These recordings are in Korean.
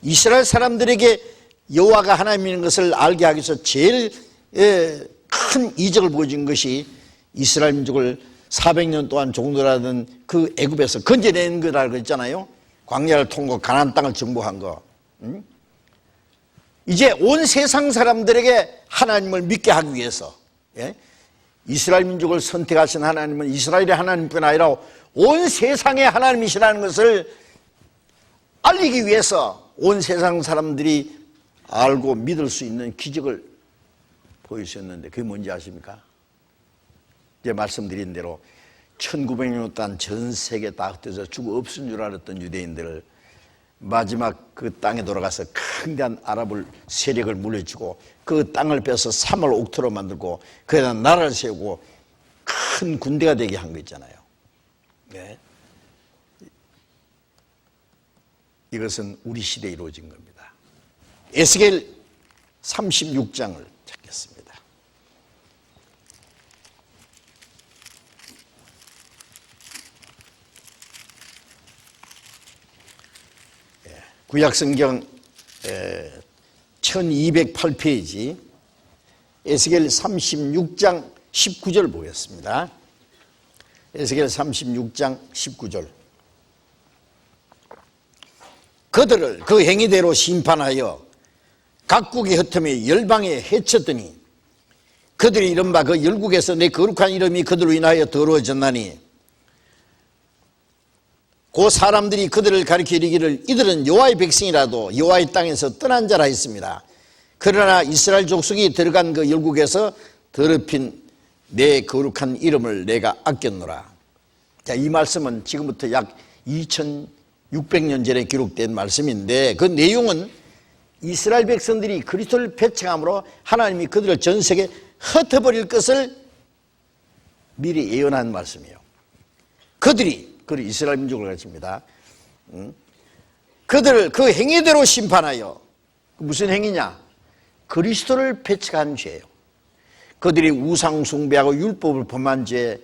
이스라엘 사람들에게 여호와가 하나님인 것을 알게 하기 위해서 제일 큰 이적을 보여준 것이 이스라엘 민족을 400년 동안 종노라던 그 애굽에서 건져낸 거라고 했잖아요. 광야를 통과 가나안 땅을 정복한 거. 이제 온 세상 사람들에게 하나님을 믿게 하기 위해서, 이스라엘 민족을 선택하신 하나님은 이스라엘의 하나님뿐 아니라 온 세상의 하나님이시라는 것을 알리기 위해서 온 세상 사람들이 알고 믿을 수 있는 기적을 보여주셨는데 그게 뭔지 아십니까? 이제 말씀드린 대로 1900년 동안 전 세계 다 흩어져 죽어 없은 줄 알았던 유대인들을 마지막 그 땅에 돌아가서 강대한 아랍 세력을 물려주고 그 땅을 빼서 3월 옥토로 만들고 거기다 나라를 세우고 큰 군대가 되게 한 거 있잖아요. 네. 이것은 우리 시대에 이루어진 겁니다. 에스겔 36장을 찾겠습니다. 구약성경 1208페이지 에스겔 36장 19절 보겠습니다. 에스겔 36장 19절. 그들을 그 행위대로 심판하여 각국의 흩음에 열방에 해쳤더니 그들이 이른바 그 열국에서 내 거룩한 이름이 그들로 인하여 더러워졌나니 그 사람들이 그들을 가리켜 이르기를 이들은 여호와의 백성이라도 여호와의 땅에서 떠난 자라 했습니다. 그러나 이스라엘 족속이 들어간 그 열국에서 더럽힌 내 거룩한 이름을 내가 아꼈노라. 자, 이 말씀은 지금부터 약 2600년 전에 기록된 말씀인데 그 내용은 이스라엘 백성들이 그리스도를 배척함으로 하나님이 그들을 전 세계에 흩어버릴 것을 미리 예언한 말씀이에요. 그들이 이스라엘 민족을 가르칩니다. 그들을 그 행위대로 심판하여, 무슨 행위냐? 그리스도를 배척한 죄예요. 그들이 우상 숭배하고 율법을 범한 죄,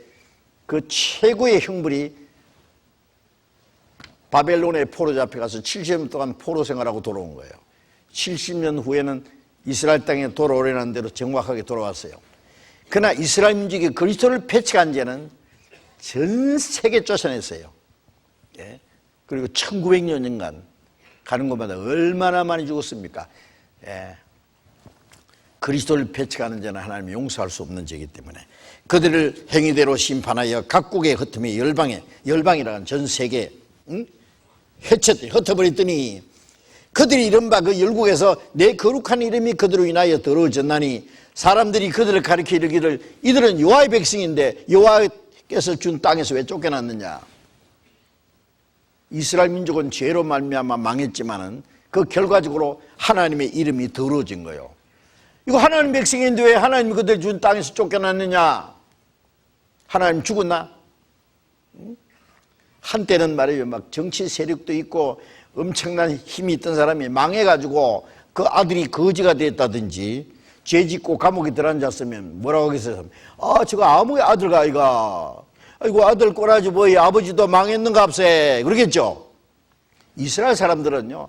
그 최고의 형벌이 바벨론에 포로 잡혀가서 70년 동안 포로 생활하고 돌아온 거예요. 70년 후에는 이스라엘 땅에 돌아오려는 대로 정확하게 돌아왔어요. 그러나 이스라엘 민족이 그리스도를 배척한 죄는 전 세계 쫓아냈어요. 그리고 1900년간 가는 곳마다 얼마나 많이 죽었습니까? 그리스도를 배척하는 자는 하나님이 용서할 수 없는 죄이기 때문에 그들을 행위대로 심판하여 각국의 흩음에 열방이라는 전 세계 흩어버렸더니 그들이 이른바 그 열국에서 내 거룩한 이름이 그들로 인하여 더러워졌나니 사람들이 그들을 가리켜 이르기를 이들은 여호와의 백성인데 여호와께서 준 땅에서 왜 쫓겨났느냐. 이스라엘 민족은 죄로 말미암아 망했지만은 그 결과적으로 하나님의 이름이 더러워진 거예요. 이거 하나님 백성인데 왜 하나님이 그들 준 땅에서 쫓겨났느냐. 하나님 죽었나? 한때는 말이에요, 막 정치 세력도 있고 엄청난 힘이 있던 사람이 망해가지고 그 아들이 거지가 됐다든지 죄 짓고 감옥에 들어앉았으면 뭐라고 하겠어요? 아, 저거 아무의 아들가 아이가. 아이고, 아들 꼬라지 뭐이 아버지도 망했는갑세. 그러겠죠? 이스라엘 사람들은요,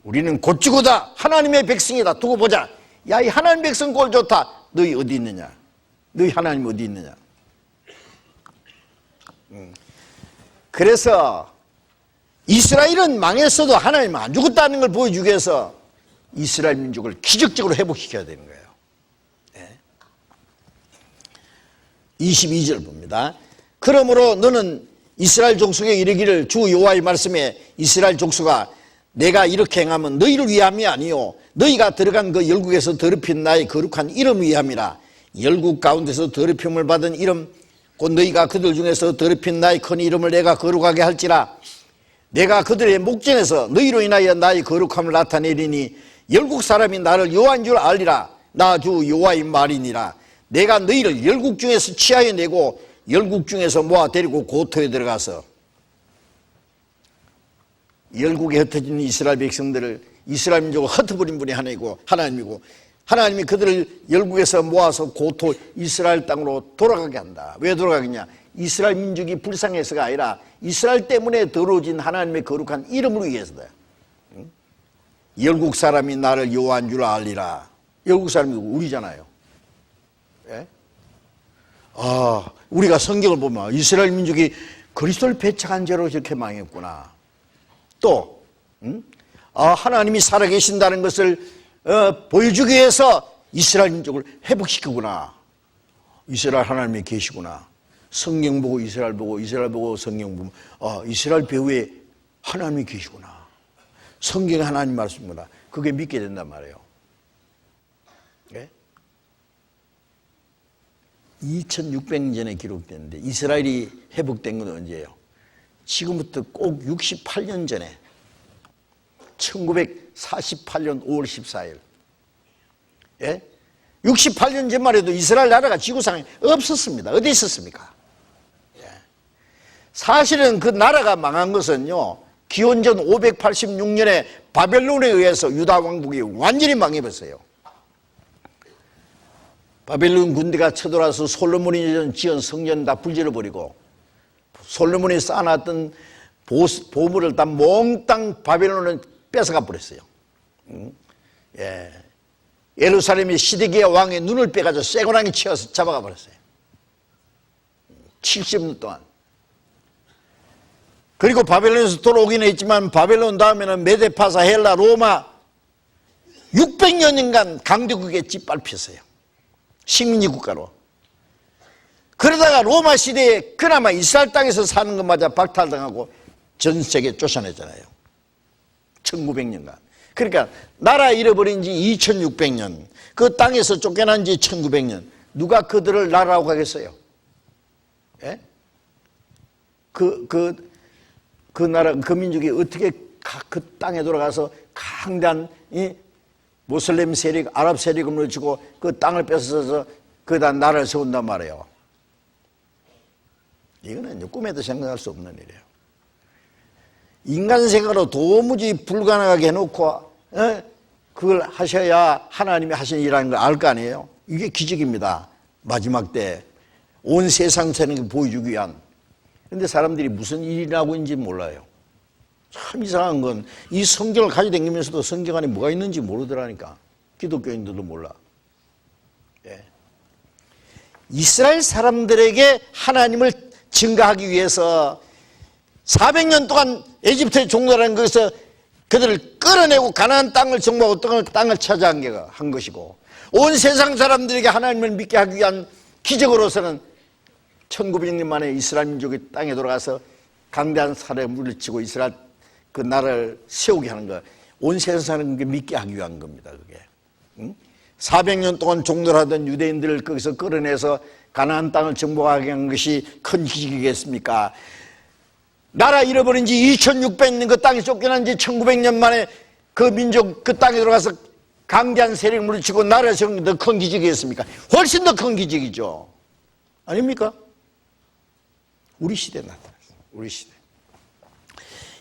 우리는 곧 죽어다. 하나님의 백성이다. 두고 보자. 야, 이 하나님 백성 꼴 좋다. 너희 어디 있느냐? 너희 하나님 어디 있느냐? 그래서 이스라엘은 망했어도 하나님은 안 죽었다는 걸 보여주기 위해서 이스라엘 민족을 기적적으로 회복시켜야 되는 거예요. 22절 봅니다. 그러므로 너는 이스라엘 족속에 이르기를 주 여호와의 말씀에 이스라엘 족속아 내가 이렇게 행하면 너희를 위함이 아니요 너희가 들어간 그 열국에서 더럽힌 나의 거룩한 이름 위함이라. 열국 가운데서 더럽힘을 받은 이름 곧 너희가 그들 중에서 더럽힌 나의 큰 이름을 내가 거룩하게 할지라. 내가 그들의 목전에서 너희로 인하여 나의 거룩함을 나타내리니 열국 사람이 나를 여호와인 줄 알리라. 나 주 여호와의 말이니라. 내가 너희를 열국 중에서 취하여 내고 열국 중에서 모아 데리고 고토에 들어가서 열국에 흩어진 이스라엘 백성들을 이스라엘 민족을 흩어버린 분이 하나님이고 하나님이 그들을 열국에서 모아서 고토 이스라엘 땅으로 돌아가게 한다. 왜 돌아가겠냐? 이스라엘 민족이 불쌍해서가 아니라 이스라엘 때문에 더러워진 하나님의 거룩한 이름을 위해서다. 열국 사람이 나를 여호와인 줄 알리라. 열국 사람이 우리잖아요. 예? 우리가 성경을 보면 이스라엘 민족이 그리스도를 배척한 죄로 저렇게 망했구나. 또 하나님이 살아계신다는 것을 보여주기 위해서 이스라엘 민족을 회복시키구나. 이스라엘 하나님이 계시구나. 성경 보고 이스라엘 보고 이스라엘 보고 성경 보면 이스라엘 배후에 하나님이 계시구나. 성경에 하나님 말씀이구나. 그게 믿게 된단 말이에요. 네? 2600년 전에 기록됐는데 이스라엘이 회복된 건 언제예요? 지금부터 꼭 68년 전에 1948년 5월 14일 예? 68년 전만 해도 이스라엘 나라가 지구상에 없었습니다. 어디 있었습니까? 예. 사실은 그 나라가 망한 것은요 기원전 586년에 바벨론에 의해서 유다 왕국이 완전히 망해버렸어요. 바벨론 군대가 쳐들어와서 솔로몬이 지은 성전 다 불질러버리고 솔로몬이 쌓아놨던 보물을 다 몽땅 바벨론은 뺏어가 버렸어요. 예. 예루살렘의 시드기야 왕의 눈을 빼가지고 쇠고랑이 치어서 잡아가 버렸어요. 70년 동안. 그리고 바벨론에서 돌아오기는 했지만 바벨론 다음에는 메데파사, 헬라, 로마 600년간 강대국에 짓밟혔어요. 식민지 국가로. 그러다가 로마 시대에 그나마 이스라엘 땅에서 사는 것마저 박탈당하고 전 세계 쫓아냈잖아요. 1900년간. 그러니까 나라 잃어버린 지 2600년, 그 땅에서 쫓겨난 지 1900년. 누가 그들을 나라라고 하겠어요? 예? 그 나라, 그 민족이 어떻게 그 땅에 돌아가서 강대한 모슬렘 세력, 아랍 세력을 물리치고 그 땅을 뺏어서 거기다 나라를 세운단 말이에요. 이거는 꿈에도 생각할 수 없는 일이에요. 인간 생각으로 도무지 불가능하게 해놓고 그걸 하셔야 하나님이 하신 일이라는 걸 알 거 아니에요. 이게 기적입니다. 마지막 때 온 세상 사는 보여주기 위한. 그런데 사람들이 무슨 일이 하고 있는지 몰라요. 참 이상한 건 이 성경을 가지고 다니면서도 성경 안에 뭐가 있는지 모르더라니까. 기독교인들도 몰라. 예. 이스라엘 사람들에게 하나님을 증거하기 위해서 400년 동안 에집트의 종노라는 것에서 그들을 끌어내고 가나안 땅을 정복하고 어떤 땅을 차지한 것이고 온 세상 사람들에게 하나님을 믿게 하기 위한 기적으로서는 1900년 만에 이스라엘 민족이 땅에 돌아가서 강대한 사람을 물리치고 이스라엘 그 나라를 세우게 하는 거, 온 세상 사람에게 믿게 하기 위한 겁니다. 그게 400년 동안 종노하던 유대인들을 거기서 끌어내서 가나안 땅을 정복하게 한 것이 큰 기적이겠습니까? 나라 잃어버린 지 2600년 그 땅에 쫓겨난 지 1900년 만에 그 민족 그 땅에 들어가서 강대한 세력을 물리치고 나라를 세운 게 더 큰 기적이겠습니까? 훨씬 더 큰 기적이죠. 아닙니까? 우리 시대에 나타났어요. 우리 시대.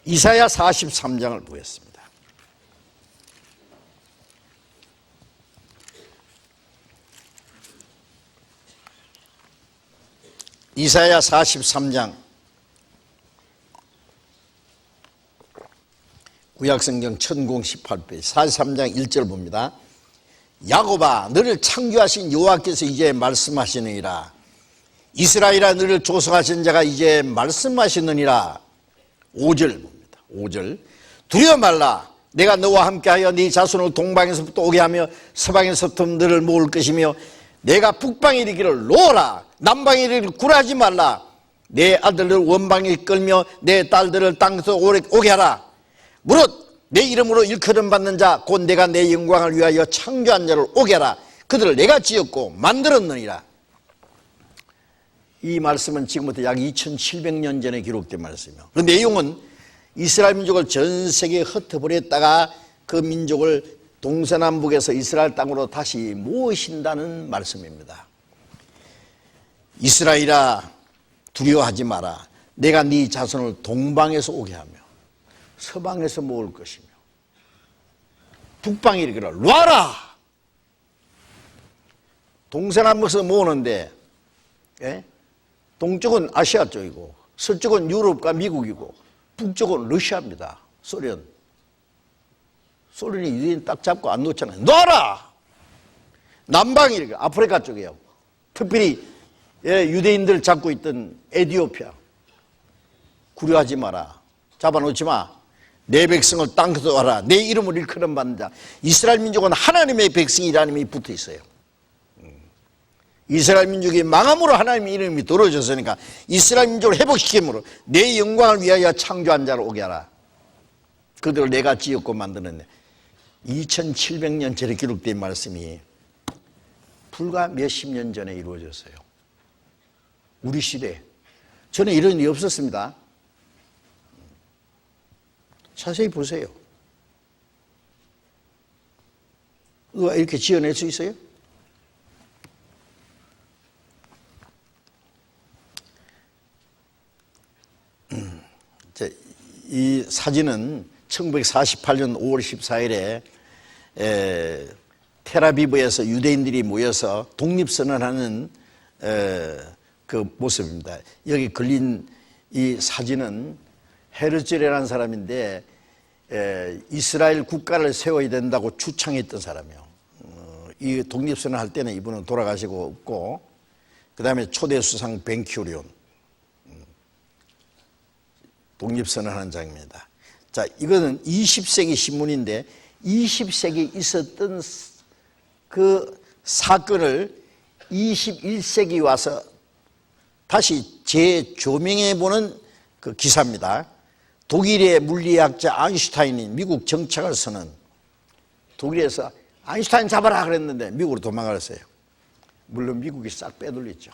이사야 43장을 보겠습니다. 이사야 43장 구약성경 1018페이지 43장 1절 봅니다. 야곱아 너를 창조하신 여호와께서 이제 말씀하시느니라. 이스라엘아 너를 조성하신 자가 이제 말씀하시느니라. 5절 봅니다. 5절 두려워 말라. 내가 너와 함께하여 네 자손을 동방에서부터 오게 하며 서방에서부터 너를 모을 것이며 내가 북방에 이르기를 놓으라. 남방에 이르기를 굴하지 말라. 내 아들을 원방에 끌며 내 딸들을 땅에서 오게 하라. 무릇 내 이름으로 일컬음 받는 자 곧 내가 내 영광을 위하여 창조한 자를 오게 하라. 그들을 내가 지었고 만들었느니라. 이 말씀은 지금부터 약 2700년 전에 기록된 말씀이에요. 그 내용은 이스라엘 민족을 전 세계에 흩어버렸다가 그 민족을 동서남북에서 이스라엘 땅으로 다시 모으신다는 말씀입니다. 이스라엘아 두려워하지 마라. 내가 네 자손을 동방에서 오게 하며 서방에서 모을 것이며 북방에 이르기를 놔라. 동서남북에서 모으는데 동쪽은 아시아 쪽이고 서쪽은 유럽과 미국이고 북쪽은 러시아입니다. 소련. 소련이 유대인 딱 잡고 안 놓잖아요. 놔라! 남방이 아프리카 쪽이에요. 특별히 유대인들 잡고 있던 에티오피아. 구려하지 마라. 잡아놓지 마. 내 백성을 땅에서 놔라. 내 이름을 일컬음 받는 자. 이스라엘 민족은 하나님의 백성이라는 이름이 붙어 있어요. 이스라엘 민족이 망함으로 하나님의 이름이 떨어졌으니까 이스라엘 민족을 회복시킴으로 내 영광을 위하여 창조한 자를 오게 하라. 그들을 내가 지었고 만드는데 2700년 전에 기록된 말씀이 불과 몇십 년 전에 이루어졌어요. 우리 시대에. 저는 이런 일이 없었습니다. 자세히 보세요. 누가 이렇게 지어낼 수 있어요? 이 사진은 1948년 5월 14일에 텔아비브에서 유대인들이 모여서 독립선언하는 그 모습입니다. 여기 걸린 이 사진은 헤르즐이라는 사람인데 이스라엘 국가를 세워야 된다고 주창했던 사람이에요. 이 독립선언 할 때는 이분은 돌아가시고 없고, 그 다음에 초대 수상 벤큐리온 독립선언하는 장입니다. 자, 이거는 20세기 신문인데 20세기에 있었던 그 사건을 21세기 와서 다시 재조명해보는 그 기사입니다. 독일의 물리학자 아인슈타인이 미국 정착을 선언. 독일에서 아인슈타인 잡아라 그랬는데 미국으로 도망갔어요. 물론 미국이 싹 빼돌렸죠.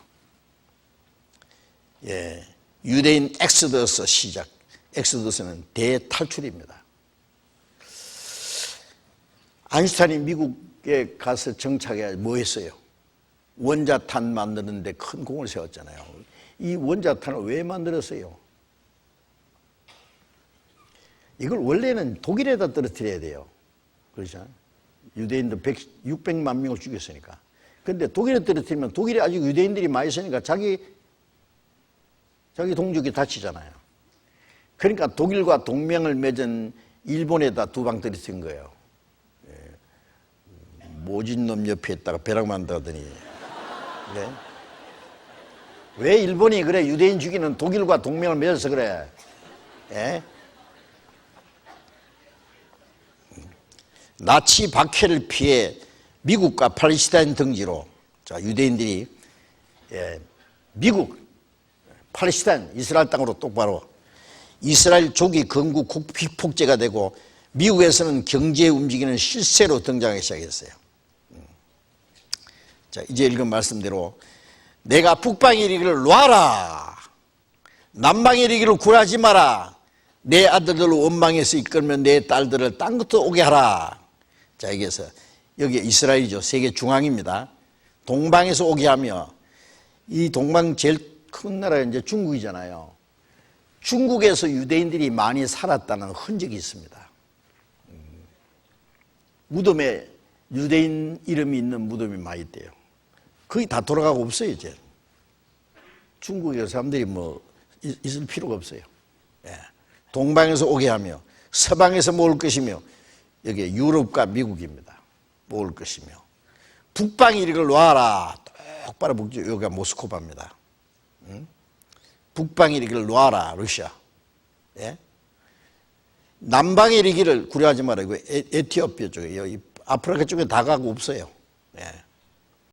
예, 유대인 엑소더스 시작. 엑소더스는 대탈출입니다. 아인슈타인이 미국에 가서 정착해 뭐 했어요? 원자탄 만드는데 큰 공을 세웠잖아요. 이 원자탄을 왜 만들었어요? 이걸 원래는 독일에다 떨어뜨려야 돼요. 그렇죠? 유대인들 600만 명을 죽였으니까. 그런데 독일에 떨어뜨리면 독일에 아직 유대인들이 많이 있으니까 자기 동족이 다치잖아요. 그러니까 독일과 동맹을 맺은 일본에다 두 방 떨어뜨린 거예요. 모진 놈 옆에 있다가 벼락 만들더니. 네? 왜 일본이 그래? 유대인 죽이는 독일과 동맹을 맺어서 그래. 예? 나치 박해를 피해 미국과 팔레스타인 등지로, 자, 유대인들이 미국, 팔레스타인, 이스라엘 땅으로 똑바로 이스라엘 조기 건국 비폭제가 되고 미국에서는 경제에 움직이는 실세로 등장하기 시작했어요. 자, 이제 읽은 말씀대로 내가 북방에 이르기를 놔라, 남방에 이르기를 굴하지 마라, 내 아들들을 원망해서 이끌면 내 딸들을 땅 끝으로 오게 하라. 자, 여기에서 여기 이스라엘이죠. 세계 중앙입니다. 동방에서 오게 하며, 이 동방 제일 큰 나라가 이제 중국이잖아요. 중국에서 유대인들이 많이 살았다는 흔적이 있습니다. 무덤에 유대인 이름이 있는 무덤이 많이 있대요. 거의 다 돌아가고 없어요, 이제. 중국에 사람들이 뭐 있을 필요가 없어요. 예. 동방에서 오게 하며 서방에서 모을 것이며, 여기 유럽과 미국입니다. 모을 것이며, 북방에 이르기를 놔라. 똑바로 북쪽, 여기가 모스크바입니다. 북방에 이르기를 놔라, 러시아. 예? 남방에 이르기를 구려하지 마라. 이거 에티오피아 쪽에, 여기 아프리카 쪽에 다 가고 없어요. 예.